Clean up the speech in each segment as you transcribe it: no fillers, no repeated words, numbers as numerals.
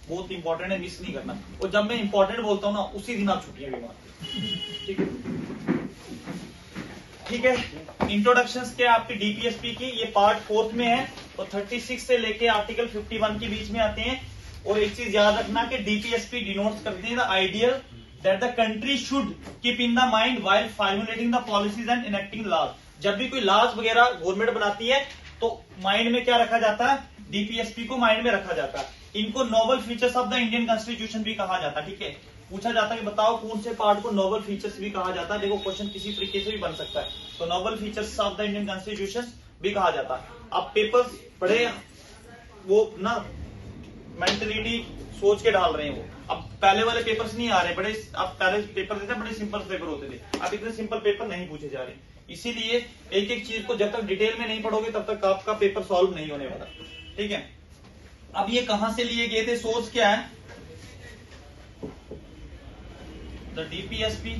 बहुत इंपॉर्टेंट है, मिस नहीं करना। और जब मैं इंपॉर्टेंट बोलता हूँ ना, उसी दिन आप छुट्टियां भी मारते। ठीक है, ठीक है। इंट्रोडक्शंस क्या आपकी डीपीएसपी की, ये पार्ट 4 में है और 36 से लेके आर्टिकल 51 के बीच में आते हैं। और एक चीज याद रखना कि डीपीएसपी डिनोट्स करते हैं the ideal that the country should keep in the mind while formulating the policies and enacting laws. जब भी कोई लॉज वगैरह गवर्नमेंट बनाती है तो माइंड में क्या रखा जाता है, डीपीएसपी को माइंड में रखा जाता है। इनको noble features of the Indian constitution भी कहा जाता है। ठीक है, पूछा जाता है कि बताओ कौन से पार्ट को नोबल फीचर्स भी कहा जाता है। देखो क्वेश्चन किसी तरीके से भी बन सकता है, तो noble features of the Indian constitution भी कहा जाता है। अब पेपर्स बड़े वो ना मेंटलिटी सोच के डाल रहे हैं वो। अब पहले वाले पेपर्स नहीं आ रहे बड़े, अब पहले पेपर देते बड़े सिंपल पेपर होते थे, अब इतने सिंपल पेपर नहीं पूछे जा रहे। इसीलिए एक एक चीज को जब तक डिटेल में नहीं पढ़ोगे तब तक आपका पेपर सॉल्व नहीं होने वाला। ठीक है, अब ये कहां से लिए गए थे, सोर्स क्या है, the DPSP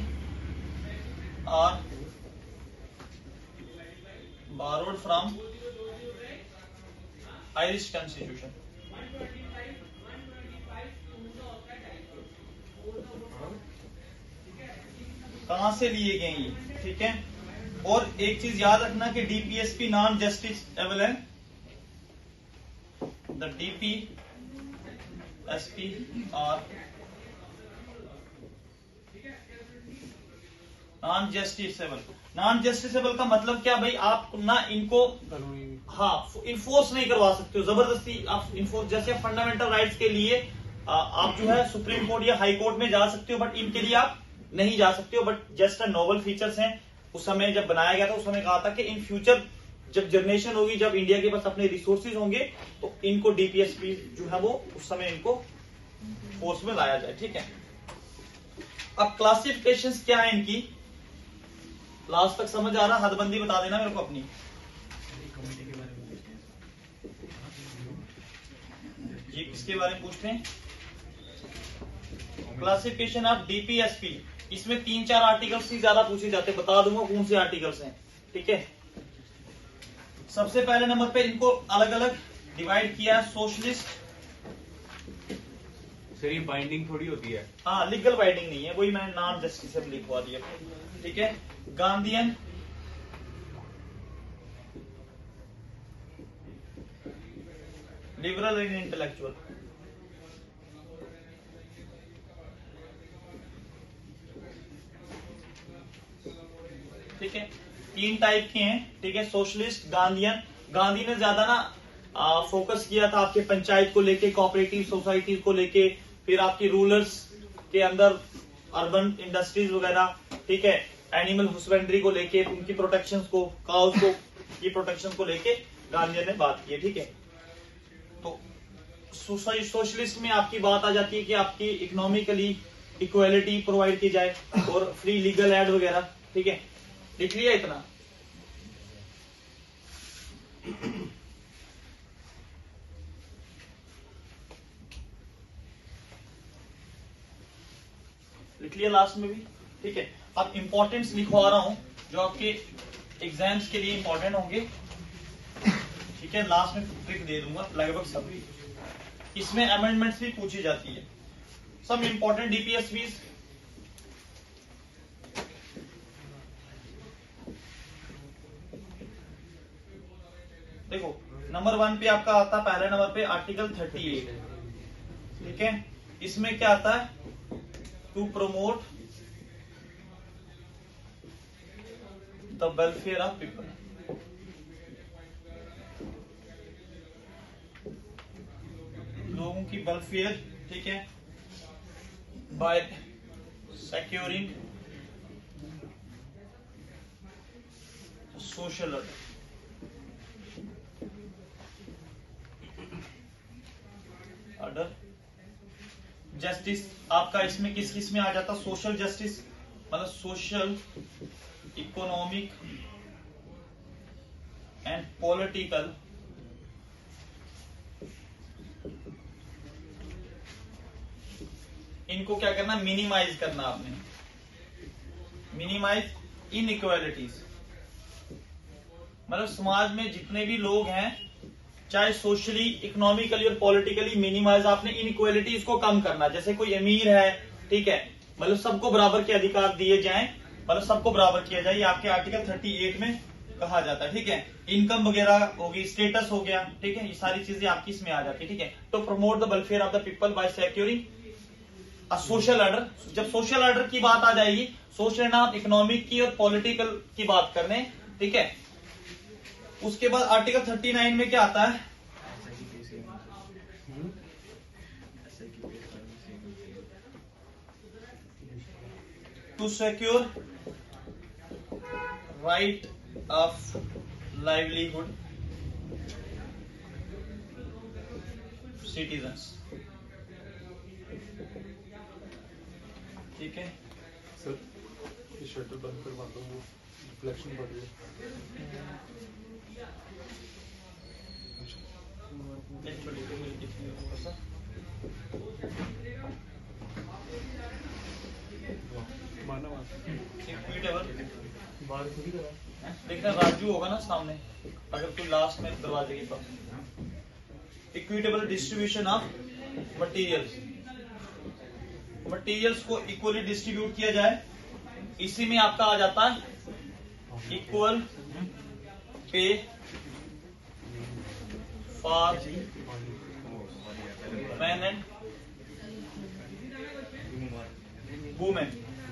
are borrowed from Irish Constitution। कहां से लिए गए ये, ठीक है। और एक चीज याद रखना कि डीपीएसपी नॉन जस्टिसेबल है, the DPSP are non justiciable. Non justiciable का मतलब क्या भाई, आप ना इनको इन्फोर्स नहीं करवा सकते हो जबरदस्ती आप इन्फोर्स। जैसे फंडामेंटल राइट्स के लिए आप जो है सुप्रीम कोर्ट या हाई कोर्ट में जा सकते हो, बट इनके लिए आप नहीं जा सकते हो। But just a Nobel features हैं। उस समय जब बनाया गया था उस समय कहा था कि इन फ्यूचर जब जनरेशन होगी, जब इंडिया के पास अपने रिसोर्सेज होंगे, तो इनको डीपीएसपी जो है वो उस समय इनको फोर्स में लाया जाए। ठीक है, अब क्लासिफिकेशंस क्या है इनकी, लास्ट तक समझ आ रहा, हदबंदी बता देना मेरे को अपनी। ये किसके बारे में पूछते हैं, क्लासिफिकेशन ऑफ डीपीएसपी। इसमें 3-4 आर्टिकल्स ही ज्यादा पूछे जाते हैं, बता दूंगा कौन से आर्टिकल्स हैं। ठीक है, सबसे पहले नंबर पे इनको अलग अलग डिवाइड किया, सोशलिस्ट। सर ये बाइंडिंग थोड़ी होती है, हाँ लीगल बाइंडिंग नहीं है, वही मैंने नॉन जस्टिसेबल लिखवा दिया। ठीक है, गांधीयन, लिबरल एंड इंटेलेक्चुअल। ठीक है, 3 टाइप के हैं। ठीक है, सोशलिस्ट, गांधीयन। गांधी ने ज्यादा ना फोकस किया था आपके पंचायत को लेके, कोऑपरेटिव सोसाइटीज को लेके, फिर आपकी रूलर्स के अंदर अर्बन इंडस्ट्रीज वगैरह। ठीक है, एनिमल हस्बेंड्री को लेके, उनकी प्रोटेक्शन को, काउस को की प्रोटेक्शन को लेके गांधी ने बात की है। ठीक है, तो सोशलिस्ट में आपकी बात आ जाती है कि आपकी इकोनॉमिकली इक्वालिटी प्रोवाइड की जाए और फ्री लीगल एड वगैरह। ठीक है, लिख लिया इतना। लिख लिया लास्ट में भी। ठीक है, अब इंपॉर्टेंस लिखवा रहा हूं जो आपके एग्जाम्स के लिए इंपॉर्टेंट होंगे। ठीक है, लास्ट में ट्रिक दे दूंगा, लगभग सभी इसमें अमेंडमेंट्स भी पूछी जाती है। सब इंपॉर्टेंट डीपीएसपी। देखो नंबर 1 पे आपका आता, पहले नंबर पे आर्टिकल 38। ठीक है, इसमें क्या आता है, to promote the welfare of people. लोगों की वेलफेयर। ठीक है, by securing social order. Justice आपका इसमें किस किस में आ जाता, सोशल जस्टिस मतलब सोशल, इकोनॉमिक एंड पॉलिटिकल इनको क्या करना, मिनिमाइज करना आपने, मिनिमाइज इनइक्वालिटीज। मतलब समाज में जितने भी लोग हैं चाहे सोशली, इकोनॉमिकली और पॉलिटिकली मिनिमाइज, आपने इनइक्वालिटीज को कम करना। जैसे कोई अमीर है, ठीक है, मतलब सबको बराबर के अधिकार दिए जाएं, मतलब सबको बराबर किया जाए, ये आपके आर्टिकल 38 में कहा जाता है। ठीक है, इनकम वगैरह होगी, स्टेटस हो गया, ठीक है, ये सारी चीजें आपकी इसमें आ जाती है। ठीक है, तो promote the welfare of the people by securing a social order. जब सोशल ऑर्डर की बात आ जाएगी, सोच लेना आप इकोनॉमिक की और पॉलिटिकल की बात करने। ठीक है, उसके बाद आर्टिकल 39 में क्या आता है? To secure right of livelihood citizens. ठीक है सर, ये शटर बंद करवाता हूँ, वो रिफ्लेक्शन बढ़ रही है। थोड़ा सा माना बाहर थोड़ी करा। देखना राजू होगा ना सामने, अगर कोई लास्ट में दरवाजे के पास। Equitable distribution of materials, materials को इक्वली डिस्ट्रीब्यूट किया जाए। इसी में आपका आ जाता है equal pay for man and women.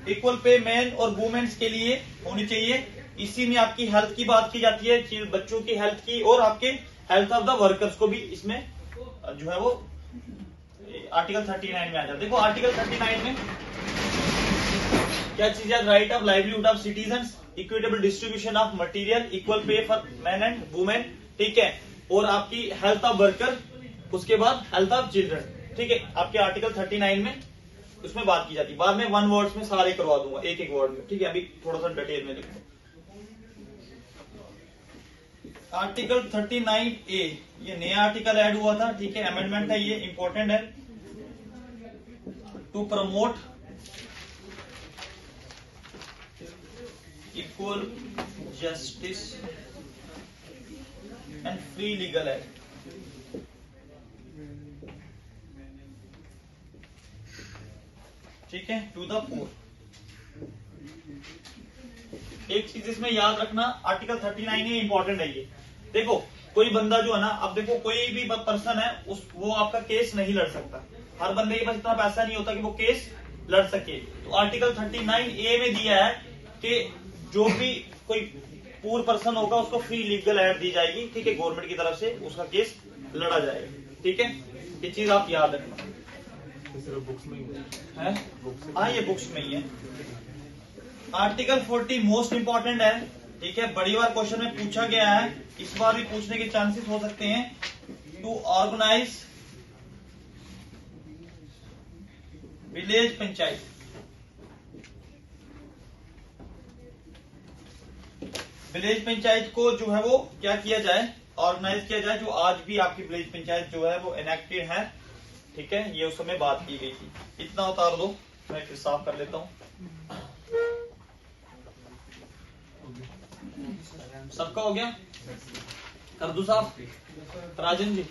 Equal pay man और वुमेन्स के लिए होनी चाहिए। इसी में आपकी हेल्थ की बात की जाती है, बच्चों की हेल्थ की, और आपके हेल्थ ऑफ द वर्कर्स को भी इसमें जो है वो आर्टिकल 39 में आ जाता है। देखो आर्टिकल 39 में क्या चीज है? Right of livelihood of citizens, equitable distribution of material, equal pay for man and women. ठीक है, और आपकी हेल्थ ऑफ वर्कर, उसके बाद हेल्थ ऑफ चिल्ड्रन। ठीक है, आपके आर्टिकल 39 में उसमें बात की जाती है। बाद में वन वर्ड्स में सारे करवा दूंगा, एक एक वर्ड में। ठीक है, अभी थोड़ा सा डिटेल में लिखो। आर्टिकल 39A, ये नया आर्टिकल ऐड हुआ था। ठीक है, अमेंडमेंट है, ये इंपॉर्टेंट है। To promote equal justice and free legal aid. ठीक है, टू द पोर। एक चीज इसमें याद रखना, आर्टिकल 39 ये इंपॉर्टेंट है। ये देखो, कोई बंदा जो है ना, अब देखो कोई भी पर्सन है, वो आपका केस नहीं लड़ सकता। हर बंदे के पास इतना पैसा नहीं होता कि वो केस लड़ सके। तो आर्टिकल 39A में दिया है कि जो भी कोई पूर पर्सन होगा उसको फ्री लीगल एड दी जाएगी। ठीक है, गवर्नमेंट की तरफ से उसका केस लड़ा जाएगा। ठीक है, ये चीज आप याद रखना सिर्फ बुक्स में ही है। हाँ, ये बुक्स में ही है। आर्टिकल 40 मोस्ट इंपॉर्टेंट है। ठीक है, बड़ी बार क्वेश्चन में पूछा गया है, इस बार भी पूछने के चांसेस हो सकते हैं। To organise village panchayat. Village panchayat को जो है वो क्या किया जाए? ऑर्गेनाइज किया जाए। जो आज भी आपकी विलेज पंचायत जो है वो इनएक्टिव है। ठीक है, ये उस समय बात की गई थी। इतना उतार दो, मैं फिर साफ कर लेता हूं। सबका हो गया? कर दूं साफ? राजन जी,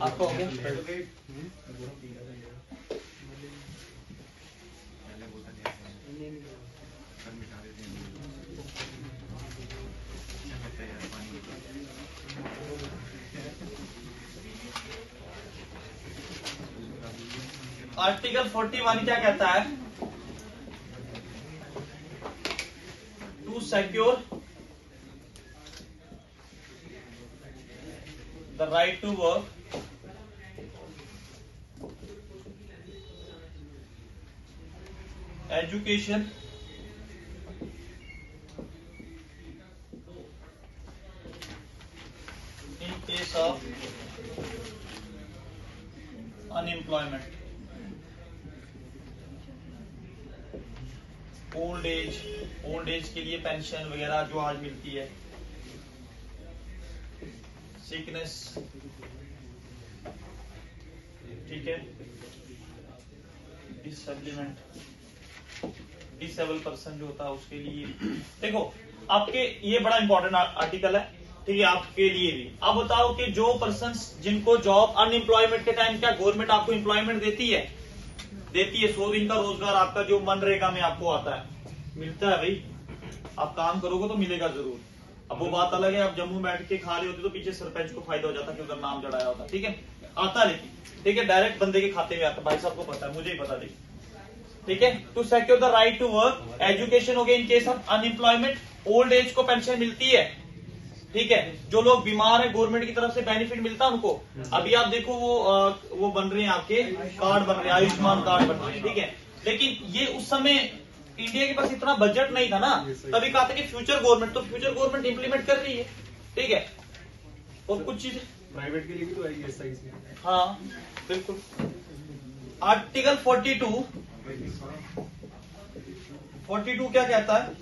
आपका हो गया? आर्टिकल 41 क्या कहता है? To secure the right to work, education, in case of unemployment, old age के लिए पेंशन वगैरह जो आज मिलती है, सिकनेस, ठीक है, डिसेबलमेंट, डिसेबल पर्सन जो होता है उसके लिए। देखो आपके ये बड़ा इंपॉर्टेंट आर्टिकल है। ठीक है, आपके लिए भी। अब बताओ कि जो पर्सन जिनको जॉब अनएम्प्लॉयमेंट के टाइम क्या गवर्नमेंट आपको एम्प्लॉयमेंट देती है? 100 दिन का रोजगार आपका जो मनरेगा में आपको आता है, मिलता है भाई। आप काम करोगे तो मिलेगा जरूर। अब वो बात अलग है, आप जम्मू बैठ के खा रहे होते तो पीछे सरपंच को फायदा हो जाता कि उधर नाम चढ़ाया होता, ठीक है, आता लेकिन, ठीक है, डायरेक्ट बंदे के खाते में आता। भाई साहब को पता है, मुझे ही पता नहीं, ठीक है। To secure the right to work, education हो गया in case of unemployment, old age को पेंशन मिलती है, ठीक है। जो लोग बीमार है गवर्नमेंट की तरफ से बेनिफिट मिलता है उनको। अभी आप देखो वो बन रहे हैं, आपके कार्ड बन रहे हैं, आयुष्मान कार्ड बन रहे हैं, ठीक है। लेकिन ये उस समय इंडिया के पास इतना बजट नहीं था ना, तभी कहा था कि फ्यूचर गवर्नमेंट, तो फ्यूचर गवर्नमेंट इंप्लीमेंट कर रही है, ठीक है। और कुछ चीजें प्राइवेट के लिए भी तो है ESI से। हाँ बिल्कुल। आर्टिकल 42 क्या कहता है?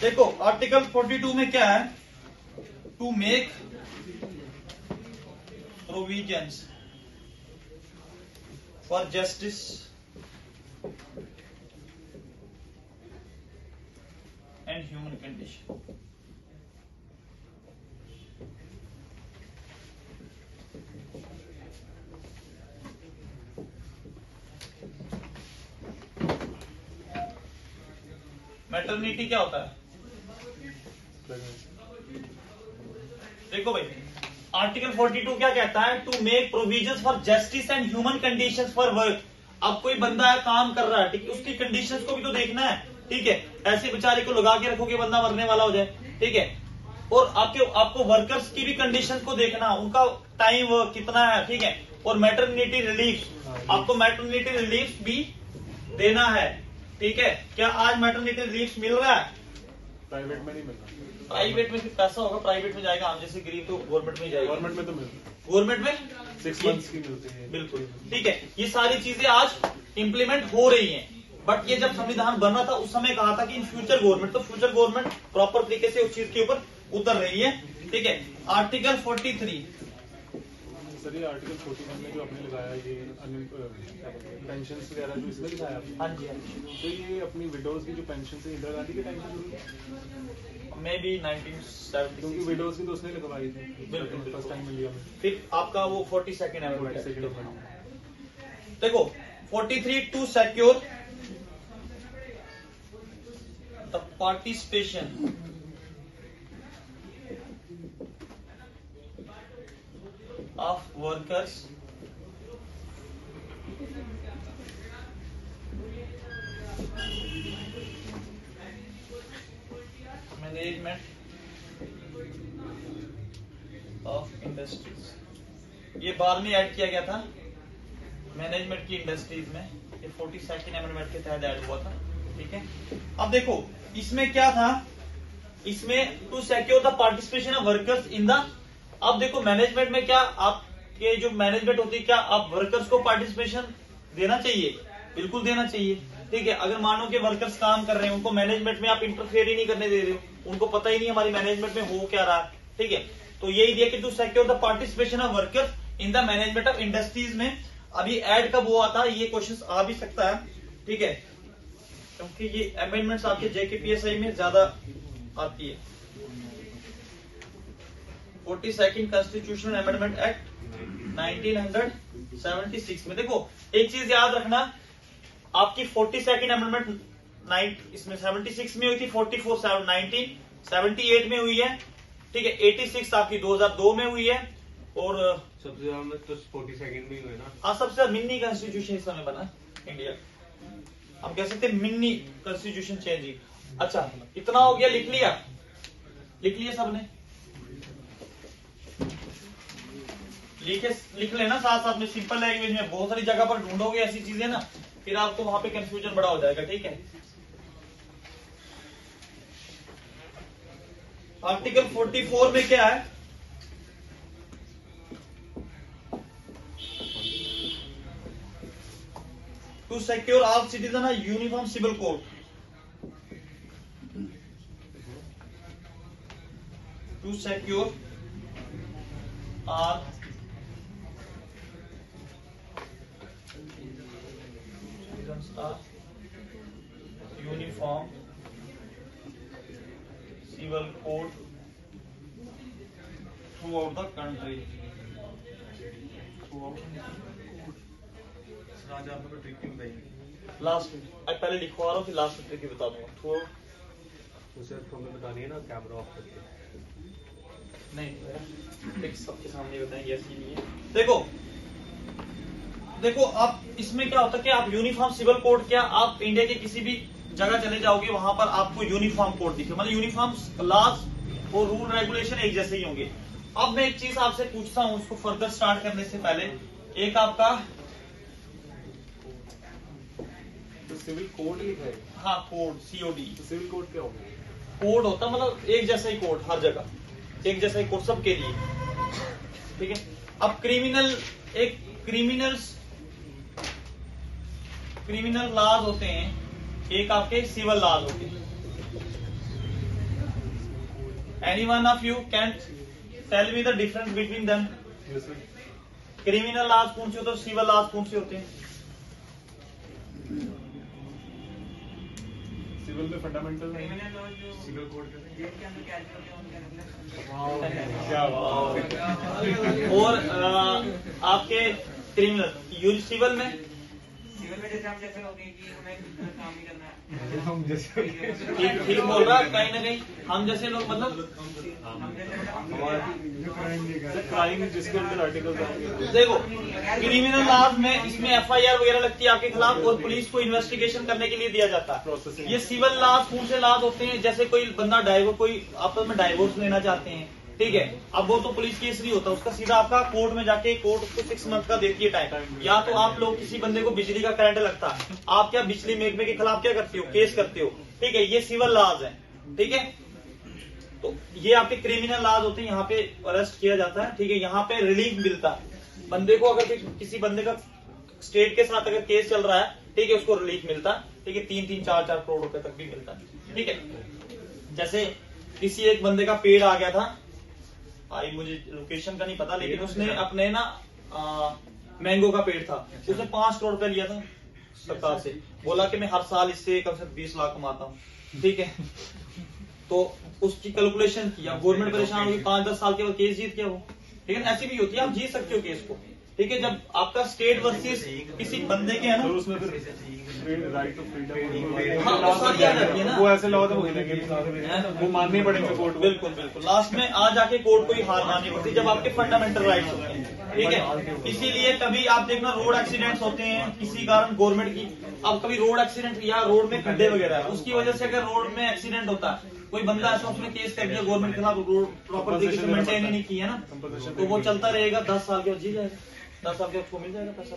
देखो आर्टिकल 42 में क्या है? To make provisions for justice and human condition. Maternity क्या होता है? देखो भाई, आर्टिकल 42 क्या कहता है? To make provisions for justice and human conditions for work. अब कोई बंदा है, काम कर रहा है, ठीक है, उसकी कंडीशंस को भी तो देखना है, ठीक है। ऐसे बेचारे को लगा के रखोगे बंदा मरने वाला हो जाए, ठीक है। और आपको वर्कर्स की भी कंडीशंस को देखना, उनका टाइम वर्क कितना है, ठीक है। और मैटरनिटी रिलीफ, आपको मैटरनिटी रिलीफ भी देना है, ठीक है। क्या आज मैटरनिटी रिलीफ मिल रहा है? प्राइवेट में नहीं मिल रहा। प्राइवेट में फिर पैसा होगा, प्राइवेट में जाएगा, हम जैसे गरीब तो गवर्नमेंट में जाएगा। गवर्नमेंट में तो मिल रहा है, गवर्नमेंट में 6 मंथ्स की मिलती है। बिल्कुल, ठीक है। ये सारी चीजें आज इंप्लीमेंट हो रही हैं, बट ये जब संविधान बन रहा था उस समय कहा था कि इन फ्यूचर गवर्नमेंट, तो फ्यूचर गवर्नमेंट प्रॉपर तरीके से उस चीज के ऊपर उतर रही है, ठीक है। आर्टिकल 43 सर, ये आर्टिकल 41 में जो आपने लगाया, ये पेंशन वगैरह जो इसमें लिखाया आपने, हाँ जी, हाँ जी, तो ये अपनी विडोज की जो पेंशन से इंदिरा गांधी के टाइम से जुड़ी है? मे बी 1970, क्योंकि विडोज की तो उसने लगवाई थी बिल्कुल। फर्स्ट टाइम इंडिया में। फिर आपका वो 42nd अमेंडमेंट 42nd है। अमेंडमेंट। देखो 43 to secure the participation of workers management of industries, ये बाद में ऐड किया गया था मैनेजमेंट की इंडस्ट्रीज में, ये 42nd अमेंडमेंट के तहत ऐड हुआ था, ठीक है। अब देखो इसमें क्या था, इसमें to secure the participation of workers in the, अब देखो मैनेजमेंट में क्या आपके जो मैनेजमेंट होती है, क्या आप वर्कर्स को पार्टिसिपेशन देना चाहिए? बिल्कुल देना चाहिए, ठीक है। अगर मानो कि वर्कर्स काम कर रहे हैं, उनको मैनेजमेंट में आप इंटरफेयर ही नहीं करने दे रहे हो, उनको पता ही नहीं हमारी मैनेजमेंट में हो क्या रहा है, ठीक है। तो यही दिया कि to secure the participation of workers in the management of industries में। अभी एड कब हुआ था, ये क्वेश्चन आ भी सकता है, ठीक है, क्योंकि ये अमेंडमेंट्स आपके JKPSI में ज्यादा आती है। 42nd कॉन्स्टिट्यूशनल अमेंडमेंट एक्ट 1976 में देखो एक चीज याद रखना, आपकी 42nd अमेंडमेंट इसमें 76 में हुई थी, 44 1978 में हुई है, ठीक है। 86 आपकी 2002 में हुई है, और सबसे ज्यादा तो 42nd में ही हुए ना। हाँ, सबसे ज्यादा मिनी कॉन्स्टिट्यूशन इस समय बना इंडिया, हम कह सकते हैं मिनी कॉन्स्टिट्यूशन चेंज ही। अच्छा इतना हो गया, लिख लिया सबने? लिख लेना साथ साथ में, सिंपल लैंग्वेज में। बहुत सारी जगह पर ढूंढोगे ऐसी चीजें ना, फिर आपको वहां पे कंफ्यूजन बड़ा हो जाएगा, ठीक है। आर्टिकल 44 में क्या है? To secure all citizen a uniform civil code, to secure all uniform civil code throughout the country. आज आपको ट्रिक की बताइए। लास्ट पहले लिखवा रहा हूँ फिर लास्ट ट्रिक की बता दूंगा। थ्रू उसे हमें बतानी है ना कैमरा ऑफ करके। नहीं ट्रिक्स सबके सामने बताएंगे, ऐसी नहीं है। देखो आप इसमें क्या होता है कि आप यूनिफॉर्म सिविल कोड, क्या आप इंडिया के किसी भी जगह चले जाओगे वहां पर आपको यूनिफॉर्म कोड दिखे, मतलब यूनिफॉर्म लॉज और रूल रेगुलेशन एक जैसे ही होंगे। अब मैं एक चीज आपसे पूछता हूं उसको फर्दर स्टार्ट करने से पहले, एक आपका सिविल कोड लिखा है। हाँ कोड COD। सिविल कोड क्या होगा? कोड होता मतलब एक जैसा ही कोड, हर जगह एक जैसा ही कोड सबके लिए, ठीक है। अब क्रिमिनल लॉज होते हैं, एक आपके सिविल लॉज होते हैं। Any one of you can tell me the difference between them? Criminal laws कौन से होते हैं, सिविल लॉज कौन से होते हैं? सिविल में फंडामेंटल नहीं। सिविल कोड क्या बात है। और आपके क्रिमिनल सिविल में जैसे हम जैसे हो गए कि हमें काम ही करना है। हम जैसे ठीक बोल रहा है, कहीं ना कहीं हम जैसे लोग मतलब क्राइम जिसके अंदर आर्टिकल देखो क्रिमिनल लॉज में इसमें FIR वगैरह लगती है आपके खिलाफ और पुलिस को इन्वेस्टिगेशन करने के लिए दिया जाता है। प्रोसेसिंग। ये सिविल लॉज कौन से लॉज होते हैं, जैसे कोई बंदा कोई आपस में डाइवोर्स लेना चाहते हैं, ठीक है। अब वो तो पुलिस केस नहीं होता, उसका सीधा आपका कोर्ट में जाके कोर्ट उसको 6 मंथ का देती है टाइम। या तो आप लोग किसी बंदे को बिजली का करंट लगता है, आप क्या बिजली महकमे के खिलाफ क्या करते हो, केस करते हो, ठीक है। ये सिविल लॉज है, ठीक है। तो ये आपके क्रिमिनल लॉज होते हैं, यहाँ पे अरेस्ट किया जाता है, ठीक है। यहाँ पे रिलीफ मिलता है बंदे को, अगर किसी बंदे का स्टेट के साथ अगर केस चल रहा है, ठीक है, उसको रिलीफ मिलता है, ठीक है। 3-3, 4-4 करोड़ रुपए तक भी मिलता है, ठीक है। जैसे किसी एक बंदे का पेड़ आ गया था, मुझे लोकेशन का नहीं पता, लेकिन उसने अपने ना मैंगो का पेड़ था, उसने 5 करोड़ रुपए लिया था सरकार से, बोला कि मैं हर साल इससे कम से कम 20 लाख कमाता हूँ, ठीक है। तो उसकी कैलकुलेशन किया, गवर्नमेंट परेशान होगी, 5-10 साल के बाद केस जीत गया वो। लेकिन ऐसी भी होती है, आप जीत सकते हो केस को, ठीक है। जब आपका स्टेट वर्सेस किसी बंदे के है ना, तो उसमें फिर राइट टू फ्रीडम हाँ, वो सारी आ जाती है ना। वो ऐसे लॉ तो मिलेंगे, वो मानने पड़ेंगे कोर्ट को। बिल्कुल बिल्कुल, लास्ट में आ जाके कोर्ट को ही हार माननी पड़ती है जब आपके फंडामेंटल राइट्स होते हैं, ठीक है। इसीलिए कभी आप देखना रोड एक्सीडेंट्स होते हैं किसी कारण गवर्नमेंट की, अब कभी रोड एक्सीडेंट या रोड में खड्डे वगैरह है, उसकी वजह से अगर रोड में एक्सीडेंट होता है, कोई बंदा ऐसा उसने केस कर दिया गवर्नमेंट के खिलाफ, रोड प्रॉपर तरीके से मेंटेन ही नहीं किया ना, तो वो चलता रहेगा, 10 साल के बाद जी जाएगा, 10 साल के बाद उसको मिल जाएगा पैसा।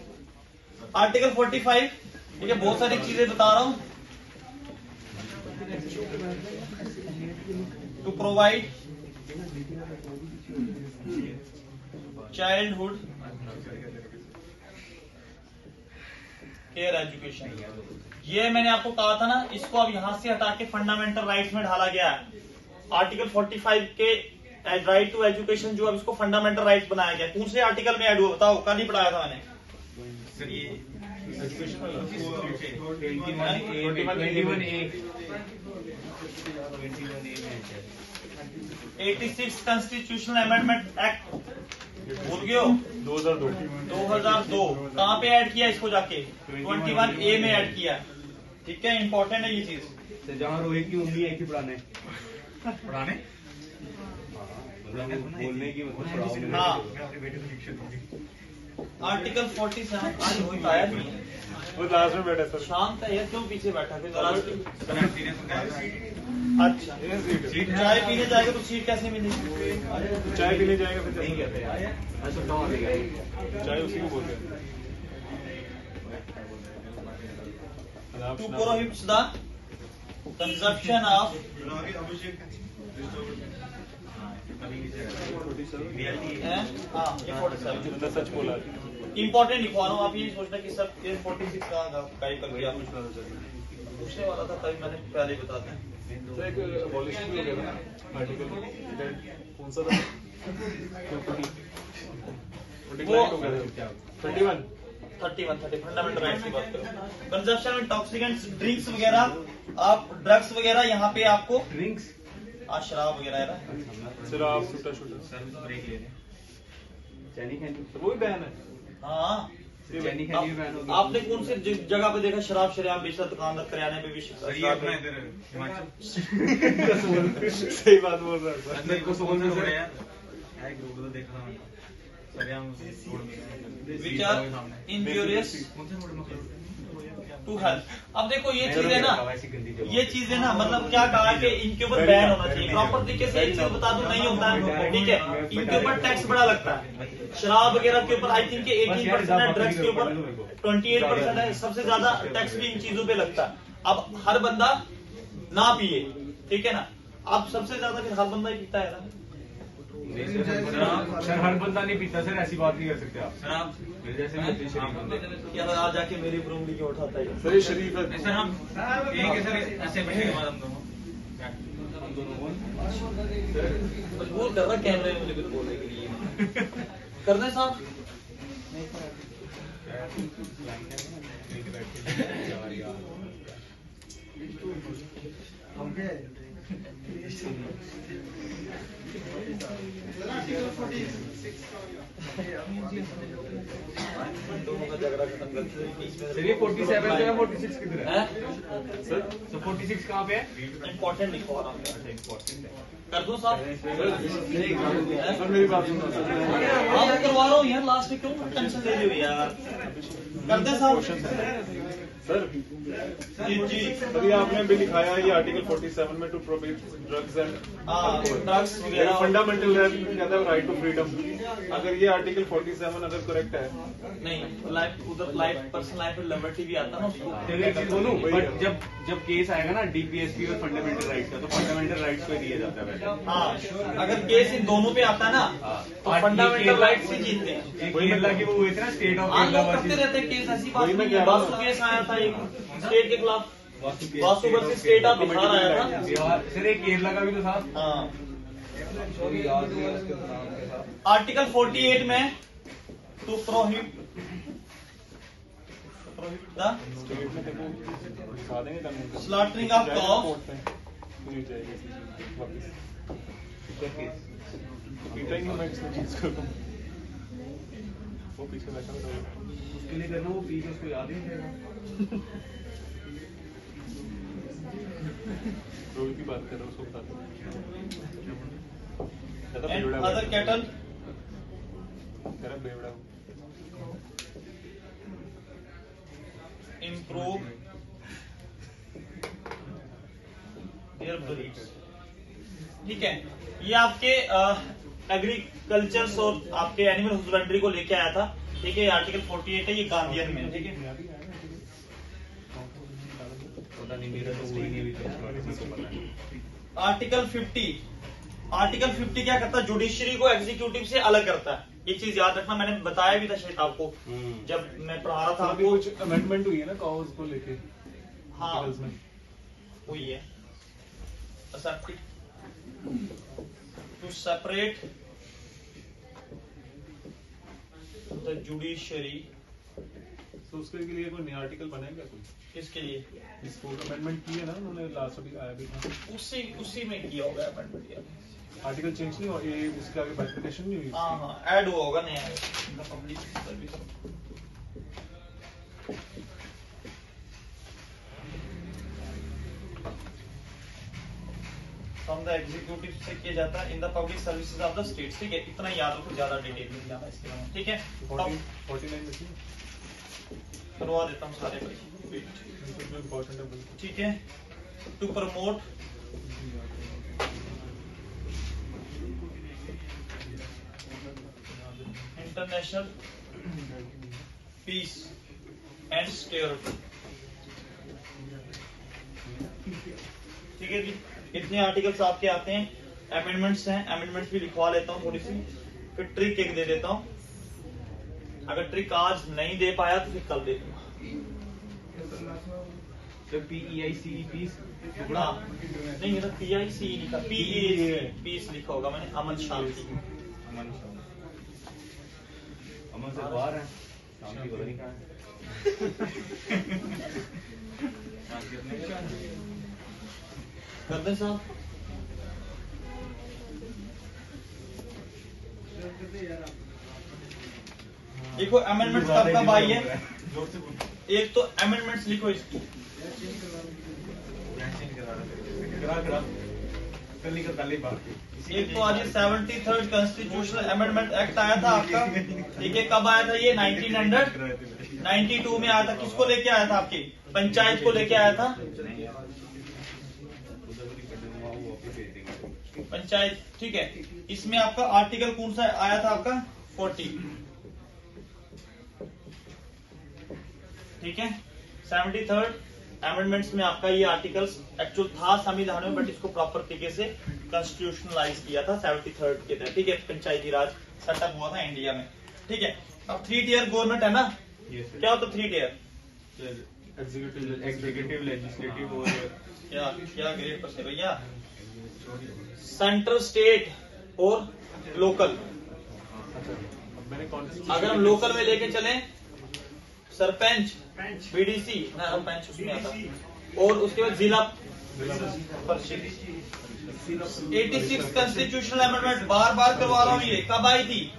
आर्टिकल 45, ठीक है। बहुत सारी चीजें बता रहा हूं। To provide childhood care education, ये मैंने आपको कहा था ना, इसको अब यहां से हटा के फंडामेंटल राइट्स में ढाला गया है। आर्टिकल 45 के राइट टू एजुकेशन जो अब इसको फंडामेंटल राइट्स बनाया गया, कौन से आर्टिकल में ऐड हुआ बताओ, कल ही पढ़ाया था मैंने। 86 कॉन्स्टिट्यूशनल अमेंडमेंट एक्ट, भूल गए हो? 2002 कहाँ पे ऐड किया इसको, जाके 21A में ऐड किया, ठीक है। इंपॉर्टेंट है ये चीज। जहाँ रोहित की उंगली है कि पढ़ाने बोलने की मतलब हाँ। आर्टिकल 47 आज रोहित आया नहीं है, वो लास्ट में बैठा सर। शांत है यार, क्यों पीछे बैठा फिर जरा। अच्छा, चाय पीने जाएगा तो सीट कैसे मिलेगी? चाय पीने जाएगा फिर नहीं कहते यार, ऐसा कहाँ हो गया? चाय उसी को बोलते हैं। To prohibit the consumption of हाँ, ये 47 सच बोला। इंपॉर्टेंट लिखवा रहा हूँ, आप ये सोचना कि सब ये 46 का गाइड कर दिया, पूछने वाला था तभी मैंने पहले बता दें। तो एक अबॉलिशन भी हो गया था आर्टिकल, कौन सा था? 31 फंडामेंटल राइट्स की बात करो। कंजप्शन ऑफ टॉक्सिकेंट्स, ड्रिंक्स वगैरह, आप ड्रग्स वगैरह यहाँ पे आपको ड्रिंक्स आज शराब वगैरह है ना? शराब छूटा छूटा ब्रेक ले रहे हैं। चैनी खैनी तो वही बैन है। हाँ चैनी खैनी भी बैन होगी। आपने कौन सी जगह पे देखा शराब शराब बेचता दुकानदार किराने पे भी सर ये अपना इधर हिमाचल सही बात बोल रहा है सर। अंदर को सोल में हो रहा है एक रोड तो देखा था मैंने सर यहाँ रोड में which are injurious to health. अब देखो ये चीज है ना, ये चीज है ना, मतलब क्या कहा कि इनके ऊपर बैन होना चाहिए प्रॉपर तरीके से। एक चीज बता दूं, नहीं होता है, ठीक है, इनके ऊपर टैक्स बड़ा लगता है। शराब वगैरह के ऊपर आई थिंक 18% है, ड्रग्स के ऊपर 28% है, सबसे ज्यादा टैक्स भी इन चीजों पे लगता है। अब हर बंदा ना पिए, ठीक है ना, अब सबसे ज्यादा फिर हर बंदा ही पीता है ना। सर हर बंदा नहीं पीता सर, ऐसी बात नहीं कर सकते आप। सर आप मेरे जैसे मोटे शरीफ बंदे। यार आज जाके मेरी उंगली क्यों उठाता है? सर ये शरीफ है। सर हम एक है सर ऐसे बैठे के बाद हम दोनों मजबूर कर रहा कैमरे में मुझे कुछ बोलने के लिए। कर दें साहब? दोनों का झगड़ा खत्म करते हैं। सर ये 47 जो है 46 किधर है? हैं? सर 46 कहाँ पे है? इम्पोर्टेंट लिखो आराम से। कर दूं साहब? सर मेरी बात सुनो सर। हाँ मैं करवा रहा हूँ यार, लास्ट में क्यों टेंशन ले रही हो यार? कर दे साहब? सर जी जी। सर ये आपने भी लिखाया है ये आर्टिकल 47 में टू प्रोहिबिट ड्रग्स एंड हाँ ड्रग्स वगैरह फंडामेंटल कहता है राइट टू फ्रीडम। अगर ये आर्टिकल 47 अगर करेक्ट है नहीं, लाइफ उधर लाइफ पर्सनल लाइफ में लिबर्टी भी आता है ना उसको। दोनों, बट जब केस आएगा ना डीपीएसपी और फंडामेंटल राइट्स का, तो फंडामेंटल राइट्स को दिया जाता है वैसे। हाँ अगर केस इन दोनों पे आता है ना तो फंडामेंटल राइट्स ही जीतते हैं। एक केरला की वो हुए थे ना, स्टेट ऑफ हाँ केरला लोग करते वर्सेस रहते हैं केस, ऐसी बात वही मैं नहीं है। कह रहा हूँ बासु केस आया था एक स्टेट के खिलाफ, Basu versus state of Bihar आया था। बिहार। सर एक केरला का भी तो था। हाँ आर्टिकल 48 में टू प्रोहिबिट द दिखा देंगे कानून का। स्लॉटरिंग ऑफ काउस नहीं जाएगी वापस। पीटा ही नहीं मैं किसी चीज को। वो पीछे बैठा हुआ है। उसके लिए करना, वो पीछे उसको याद ही नहीं रहेगा। रोहित की बात कर रहा हूँ उसको बता दो। एंड अदर कैटल तेरा बेवड़ा improve their breeds। ठीक है, ये आपके एग्रीकल्चर और आपके एनिमल हस्बेंड्री को लेके आया था। ठीक है, आर्टिकल 48 है, ये गांधीयन में। ठीक है, पता नहीं, मेरा तो वही नहीं, अभी तो पता नहीं। आर्टिकल 50 क्या करता है? जुडिशरी को एग्जीक्यूटिव से अलग करता है। ये चीज याद रखना, मैंने बताया भी था शायद आपको जब मैं पढ़ा रहा था अभी आपको। कुछ अमेंडमेंट हुई है ना काउस को लेके हाँ आर्टिकल्स में। हुई है, टू सेपरेट द जुडिशरी। तो उसके लिए कोई नया आर्टिकल बनाएगा कोई? किसके लिए? इसको अमेंडमेंट की है ना उन्होंने, लास्ट अभी आया भी था। उसी में किया होगा अमेंडमेंट यार। आर्टिकल चेंज नहीं हुआ, ये उसके आगे बाइफिकेशन नहीं हुई। हाँ हाँ ऐड हुआ होगा नया public service. From the executive से किया जाता है in the public services of the state. ठीक है, इतना याद रखो, ज्यादा डिटेल में जाना इसके बारे में। ठीक है, 49 में थी। करवा देता हूँ सारे भाई। इम्पोर्टेंट है बिल्कुल। ठीक है, to promote international peace and security. ठीक है जी, इतने आर्टिकल्स आपके आते हैं। अमेंडमेंट्स हैं, अमेंडमेंट्स भी लिखवा लेता हूँ थोड़ी सी, फिर ट्रिक एक दे देता हूँ। अगर ट्रिक आज नहीं दे पाया तो फिर कल दे दूंगा। PEICE पीस हाँ, नहीं मेरा PIC लिखा, PEAC पीस लिखा होगा मैंने, अमन शांति। अमन से बाहर है, शांति पता नहीं कहाँ है। कर दें साहब? देखो अमेंडमेंट्स कब कब आई है, एक तो अमेंडमेंट्स लिखो इसकी, एक तो आज 73rd कॉन्स्टिट्यूशनल अमेंडमेंट एक्ट आया था आपका, ठीक है। कब आया था ये? 1992 में आया था। किसको लेके आया था? आपकी पंचायत को लेके आया था, पंचायत, ठीक है। इसमें आपका आर्टिकल कौन सा आया था? आपका 40, ठीक है। 73rd अमेंडमेंट्स में आपका ये आर्टिकल्स एक्चुअल था संविधान में, बट इसको प्रॉपर तरीके से कॉन्स्टिट्यूशनलाइज किया था 73rd के तहत, ठीक है। पंचायती राज सेटअप हुआ था इंडिया में, ठीक है। अब 3 टियर गवर्नमेंट है ना, क्या होता 3 टियर? एग्जीक्यूटिव, लेजिस्लेटिव और क्या ग्रेड पर से भैया? सेंट्रल, स्टेट और लोकल। अगर हम लोकल में लेके चले, सरपंच, बीडीसी, सरपंच उसमें आता, और उसके बाद जिला परिषद। 86 कॉन्स्टिट्यूशनल अमेंडमेंट बार बार करवा रहा हूँ। ये कब आई थी?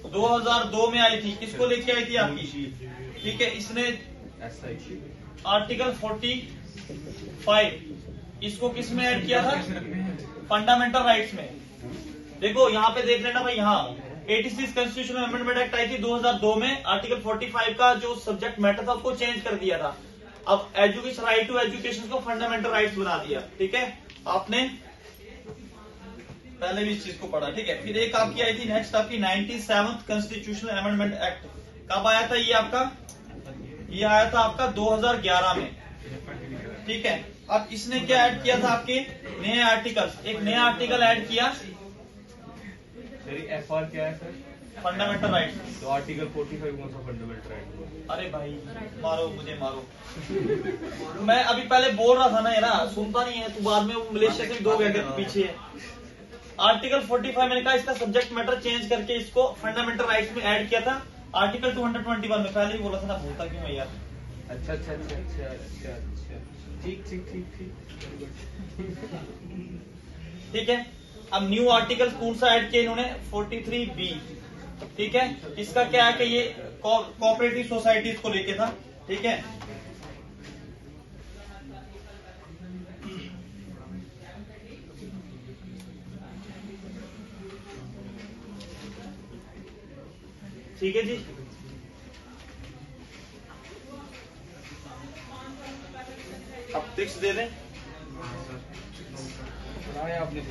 2002 में आई थी। किसको लेके आई थी? आपकी, ठीक है। इसने आर्टिकल 45 इसको किस में ऐड किया था? फंडामेंटल राइट्स में। देखो यहाँ पे देख लेना भाई, यहाँ 86 कॉन्स्टिट्यूशनल अमेंडमेंट एक्ट आई थी 2002 में। आर्टिकल 45 का जो सब्जेक्ट मैटर था उसको चेंज कर दिया था। अब एजुकेशन, राइट टू एजुकेशन को फंडामेंटल राइट्स बना दिया, ठीक है। आपने पहले भी इस चीज को पढ़ा, ठीक है। फिर एक आपकी आई थी नेक्स्ट, आपकी 97th कॉन्स्टिट्यूशनल अमेंडमेंट एक्ट। कब आया था ये आपका? ये आया था आपका 2011 में, ठीक है। अब इसने क्या ऐड किया था? आपके नए आर्टिकल्स, एक नया आर्टिकल ऐड किया। FR क्या है सर? Fundamental rights. तो आर्टिकल 45 कौन सा फंडामेंटल राइट? अरे भाई मारो मुझे, मारो। मैं अभी पहले बोल रहा था ना यार, सुनता नहीं है तू, बाद में वो मलेशिया से भी 2 घंटे पीछे है। आर्टिकल 45 मैंने कहा इसका सब्जेक्ट मैटर चेंज करके इसको फंडामेंटल राइट्स में ऐड किया था। आर्टिकल 221 में, पहले ही बोला था ना, भूलता क्यों है यार। अच्छा, ठीक। ठीक है। अब न्यू आर्टिकल कौन सा ऐड किया इन्होंने? 43B, ठीक है। इसका क्या है कि ये कोऑपरेटिव सोसाइटीज को लेके था, ठीक है। ठीक है जी। अब टिक्स दे दें। आपने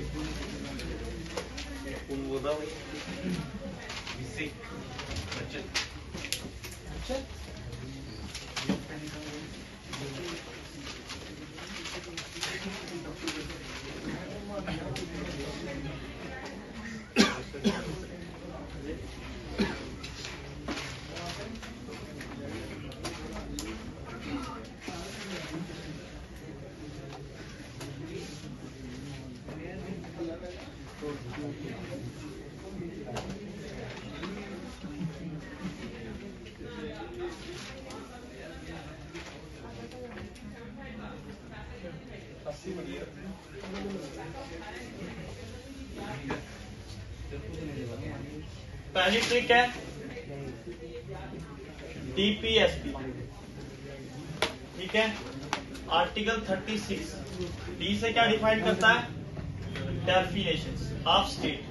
पहली ट्रिक है डीपीएसपी, ठीक है। आर्टिकल 36 डी से क्या डिफाइन करता है? Definitions of state.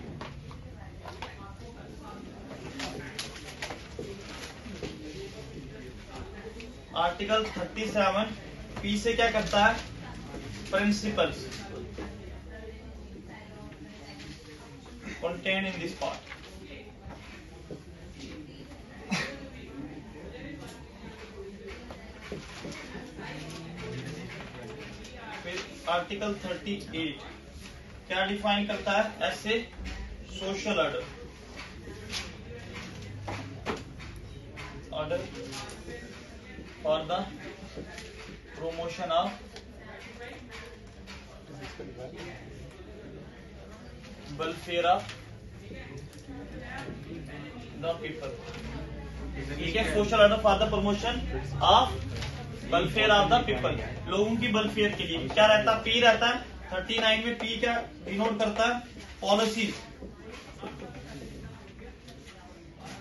Article 37 P से क्या करता है? Principles contained in this part। फिर आर्टिकल 38 क्या डिफाइन करता है? ऐसे social order for the promotion of welfare of the people, ठीक है। Social order for the promotion of welfare of the people, लोगों की वेलफेयर के लिए क्या रहता है? पी रहता है। 39 में पी क्या डिनोट करता है? Policy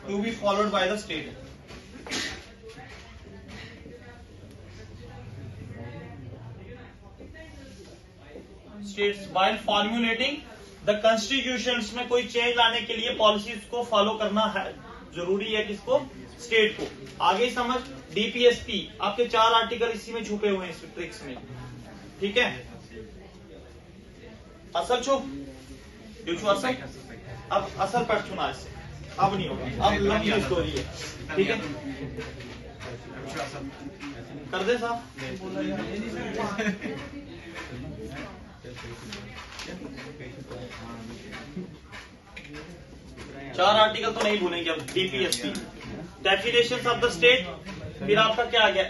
to be followed by the state. States while formulating the constitution में कोई चेंज लाने के लिए पॉलिसीज को फॉलो करना है, जरूरी है किसको? स्टेट को. आगे समझ. डीपीएसपी आपके 4 आर्टिकल इसी में छुपे हुए हैं इस ट्रिक्स में. ठीक है. असल छो जो छो असल. अब असल पर छुना इससे अब नहीं होगा. अब लंबी स्टोरी है. ठीक है. कर दे साहब. 4 आर्टिकल तो नहीं भूलेंगे अब. DPSP definition of the state. फिर आपका क्या आ गया?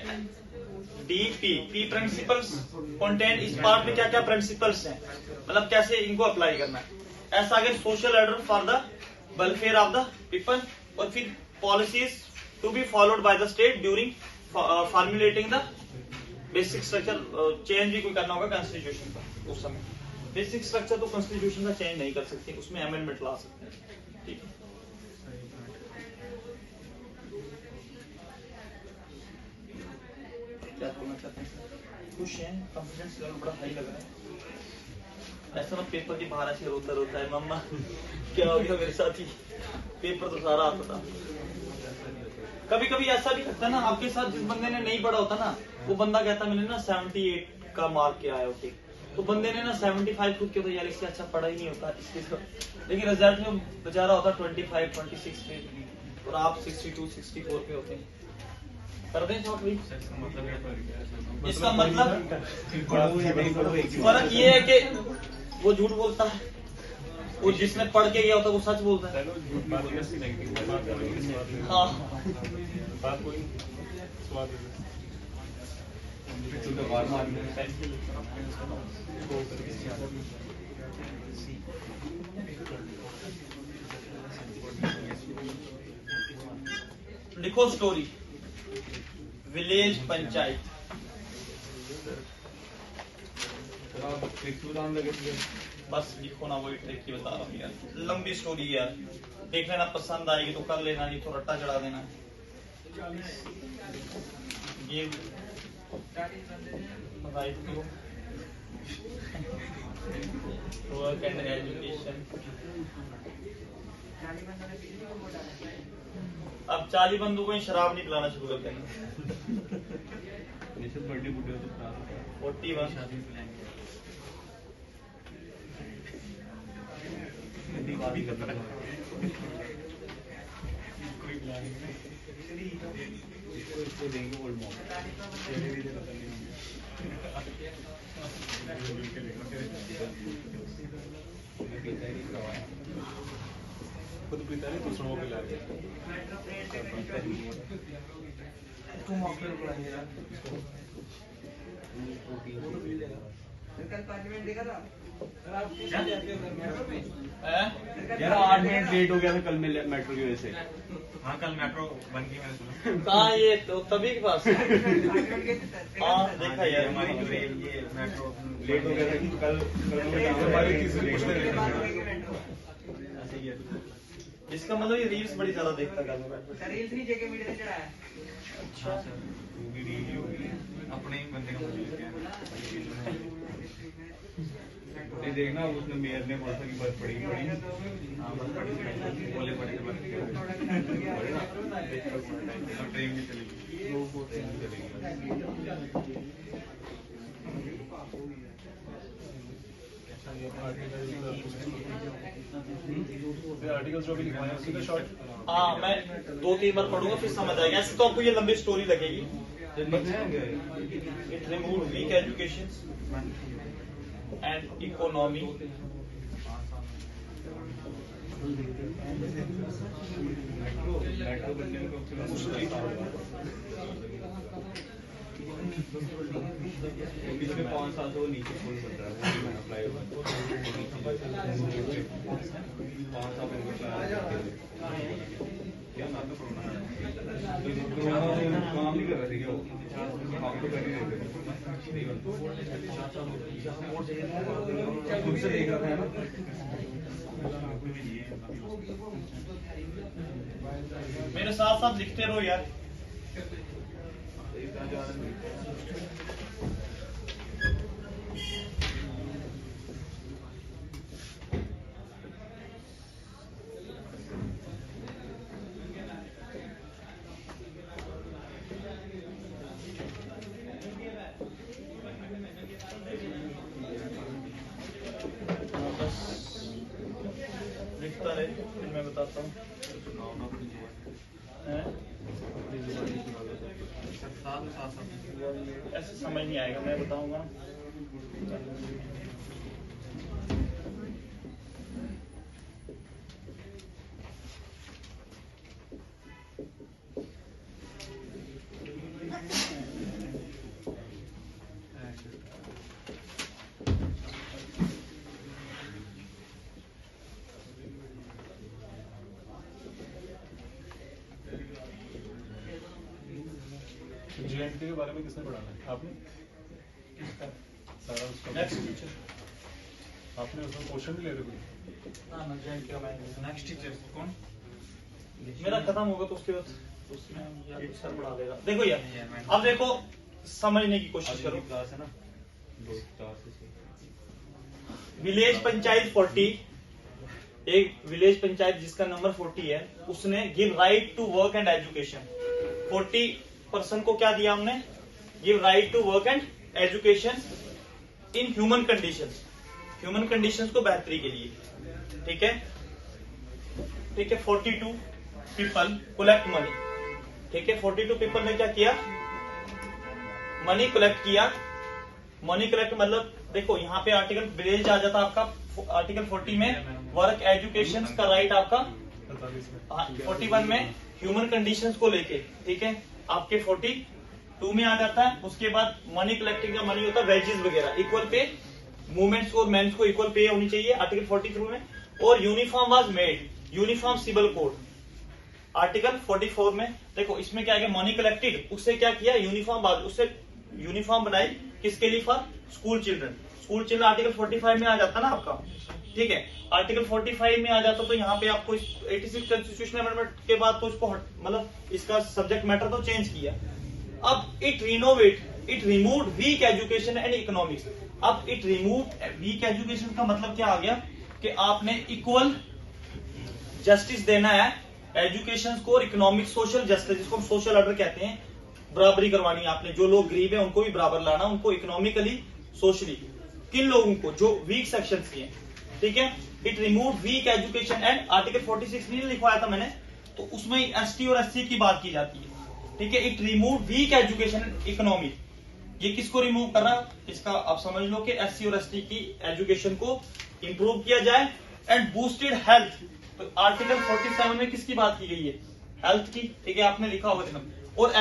DP principles content. इस पार्ट में क्या क्या प्रिंसिपल्स हैं, मतलब कैसे इनको अप्लाई करना है. ऐसा आगे social order for the welfare of the people. और फिर policies to be followed by the state during formulating the basic structure. Change भी कोई करना होगा कॉन्स्टिट्यूशन का उस समय. बेसिक स्ट्रक्चर तो कॉन्स्टिट्यूशन का चेंज नहीं कर सकते, उसमें अमेंडमेंट ला सकते हैं. ठीक है. क्या बोलना चाहते हैं? खुश हैं? कॉन्फिडेंस लेवल बड़ा हाई लग रहा है. ऐसा ना पेपर के बाहर ऐसे रोता रोता है, मम्मा क्या हो गया मेरे साथ ही. पेपर तो सारा आता था. कभी कभी ऐसा भी लगता है ना आपके साथ, जिस बंदे ने नहीं पढ़ा होता ना, वो बंदा कहता मैंने ना 78 का मार्क किया है. ओके, तो बंदे ने ना 75 खुद के, तो यार इससे अच्छा पढ़ा ही नहीं होता इसके तो. लेकिन रिजल्ट में बेचारा होता 25 26 पे, और आप 62 64 पे होते हैं. कर दें शॉर्ट भाई. इसका मतलब फर्क ये है कि वो झूठ बोलता है, वो जिसने पढ़ के गया होता है वो सच बोलता है. हाँ बात कोई स्वाद लिखो स्टोरी. विलेज पंचायत. बस लिखो ना, वही ट्रिक की बता रहा हूँ यार. लंबी स्टोरी है यार, देख लेना. पसंद आएगी तो कर लेना, नहीं तो रट्टा चढ़ा देना. ये वर्क एंड एजुकेशन. अब 40 बंदों को शराब नहीं पिलाना शुरू कर देंगे. 41 खुद पीता नहीं, दूसरों को पिला रहे. यार 8 मिनट लेट हो गया था कल मेट्रो की वजह से. हाँ कल मेट्रो बन गई मैंने सुना. कहाँ? ये तो तभी के पास. हाँ देखा यार, हमारी जो ये मेट्रो लेट हो गया था कि कल हमारी तीसरी पूछने गए ऐसे ही है. इसका मतलब ये रील्स बड़ी ज्यादा देखता है. रील्स नहीं जेके मीडिया ने चढ़ाया. अच्छा. अपने ही बंदे का ये देखना, उसने मेयर ने बोला था कि बर्फ पड़ेगी. बोले पड़े ट्रेन भी चलेगी. आर्टिकल्स जो भी लिखवाए हैं उसी का शॉर्ट. हाँ मैं 2-3 बार पढ़ूंगा फिर समझ आएगा. ऐसे तो आपको ये लंबी स्टोरी लगेगी. It remove weak education and economy. पिछले 5 साल से वो नीचे पुल बन रहा है, वो अप्लाई हुआ 5 साल क्या नाम है. कोरोना काम नहीं कर रहे थे क्या वो. तो कर ही नहीं रहे। खुद से देख रहा था ना। मेरे साथ साथ लिखते रहो यार। लिखता रहे फिर मैं बताता हूँ। ऐसे समझ नहीं आएगा, मैं बताऊंगा। JNK के बारे में किसने पढ़ाना है? आपने? सारा उसका नेक्स्ट टीचर। आपने उसमें क्वेश्चन भी ले रहे कोई? हाँ ना, जॉइन किया मैंने। नेक्स्ट टीचर कौन? मेरा खत्म होगा तो उसके बाद उसमें या कुछ सर पढ़ा देगा। देखो यार, अब देखो समझने की कोशिश करो। क्लास है ना 2-4 से। विलेज पंचायत 40, एक विलेज पंचायत जिसका नंबर 40 है, उसने give right to work and education. 40% को क्या दिया हमने? Give right to work and education in human conditions. Human conditions को बेहतरी के लिए, ठीक है। ठीक है, 42 पीपल कलेक्ट मनी। ठीक है, 42 पीपल ने क्या किया? मनी कलेक्ट किया। मनी कलेक्ट मतलब देखो यहाँ पे आर्टिकल विलेज आ जाता आपका आर्टिकल 40 में, वर्क एजुकेशन का राइट आपका 41 में, ह्यूमन कंडीशंस को लेके, ठीक है, आपके 42 में आ जाता है। उसके बाद मनी कलेक्टिंग का मनी होता है वेजेस वगैरह, इक्वल पे, वुमेन्स और मेन्स को इक्वल पे होनी चाहिए आर्टिकल 43 में। और uniform was made, uniform civil code article 44 में। देखो इसमें क्या है, मनी कलेक्टेड, उससे क्या किया? यूनिफॉर्म, उससे यूनिफॉर्म बनाई किसके लिए? For school children. School children article 45 में आ जाता ना आपका, ठीक है। आर्टिकल 45 में आ जाता तो यहाँ पे आपको 86 कॉन्स्टिट्यूशन अमेंडमेंट के बाद तो इसको मतलब इसका सब्जेक्ट मैटर तो चेंज किया। अब it removed weak education and economics. अब इट रिमूव्ड वीक एजुकेशन का मतलब क्या आ गया कि आपने इक्वल जस्टिस देना है एजुकेशन को, और इकोनॉमिक सोशल जस्टिस, जिसको हम सोशल ऑर्डर कहते हैं, बराबरी करवानी है आपने। जो लोग गरीब है उनको भी बराबर लाना, उनको इकोनॉमिकली सोशली। किन लोगों को? जो वीक सेक्शन की है, ठीक है। It remove weak education and article 46 नहीं लिखवाया था मैंने, तो उसमें एसटी और एससी की बात की जाती है, ठीक है। It remove weak education and economy. ये किसको रिमूव कर रहा है? इसका आप समझ लो कि एससी और एसटी की एजुकेशन को इंप्रूव किया जाए। एंड बूस्टेड हेल्थ, तो आर्टिकल 47 में किसकी बात की गई है? हेल्थ की, ठीक है, आपने लिखा होगा इसमें। और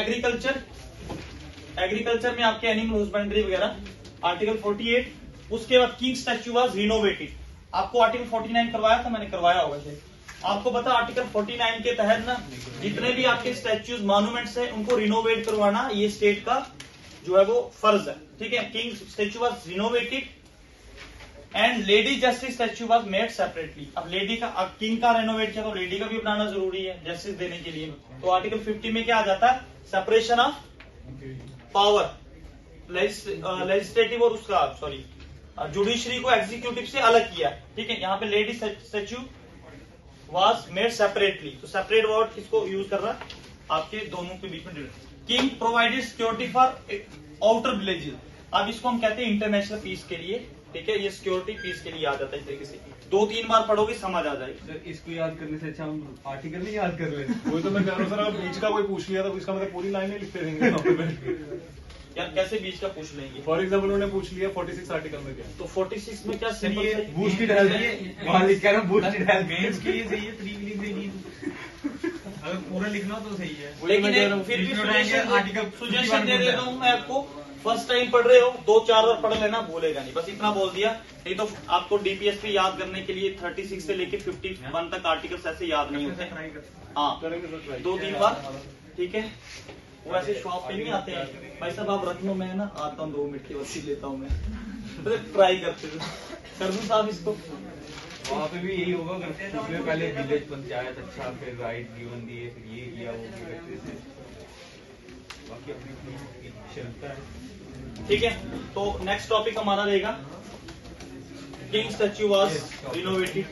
एग्रीकल्चर में आपके एनिमल हस्बेंड्री वगैरह आर्टिकल 48। उसके बाद किंग स्टैच्यू वाज रिनोवेटेड। आपको आर्टिकल 49 करवाया था, मैंने करवाया होगा शायद आपको पता। आर्टिकल 49 के तहत ना जितने भी आपके स्टैच्यूज मॉन्यूमेंट्स है उनको रिनोवेट करवाना ये स्टेट का जो है वो फर्ज है, ठीक है। King statue was renovated and lady justice statue was made separately. अब लेडी का, अब किंग का रेनोवेट किया तो लेडी का भी बनाना जरूरी है जस्टिस देने के लिए। तो आर्टिकल 50 में क्या आ जाता है? सेपरेशन ऑफ पावर, लेजिस्लेटिव और उसका सॉरी जुडिशरी को एग्जीक्यूटिव से अलग किया, ठीक है। यहाँ पे lady statue was made separately, तो सेपरेट वर्ड किसको यूज कर रहा है? आपके दोनों के बीच में। King provided security for outer villages. अब इसको हम कहते हैं इंटरनेशनल पीस के लिए, ठीक है। ये सिक्योरिटी पीस के लिए आ जाता है इस तरीके से। 2-3 बार पढ़ोगे समझ आ जाएगी। सर इसको याद करने से अच्छा हम आर्टिकल नहीं याद कर ले। वही तो मैं कह रहा हूँ सर, अगर बीच का कोई पूछ लिया तो इसका मतलब पूरी लाइन नहीं लिखते रहेंगे वहाँ पे बैठ के। यार कैसे बीच का पूछ लेंगे? फॉर एग्जाम्पल उन्होंने पूछ लिया 46 आर्टिकल में क्या? तो 46 में क्या सिंपल चलिए, से बूस्टेड हेल्थ, वहां लिख कर बूस्टेड हेल्थ मेंस के लिए सही है, प्री के लिए सही नहीं। अगर पूरा लिखना तो सही है। लेकिन मैं कह रहा हूँ, फिर भी आर्टिकल सुजेशन दे देता हूँ मैं आपको। फर्स्ट टाइम पढ़ रहे हो 2-4 बार पढ़ लेना, भूलेगा नहीं, बस इतना बोल दिया। नहीं तो आपको डीपीएसपी याद करने के लिए 36 से लेके 51 तक आर्टिकल्स ऐसे याद नहीं होते। हाँ, करेंगे सर ट्राई। 2-3 बार, ठीक है। वो ऐसे शॉप पे नहीं आते हैं, भाई साहब आप रख लो, मैं ना आता हूँ 2 मिनट की बत्ती लेता हूँ मैं, तो ट्राई करते थे, कर दूं साहब इसको। वहाँ पे भी यही होगा, अगर उसमें पहले विलेज पंचायत, अच्छा फिर राइट गिवन दिए, फिर ये किया वो भी करते थे, बाकी अपनी अपनी चलता है। ठीक है, तो नेक्स्ट टॉपिक हमारा रहेगा किंग स्टैच्यू वाज रिनोवेटेड।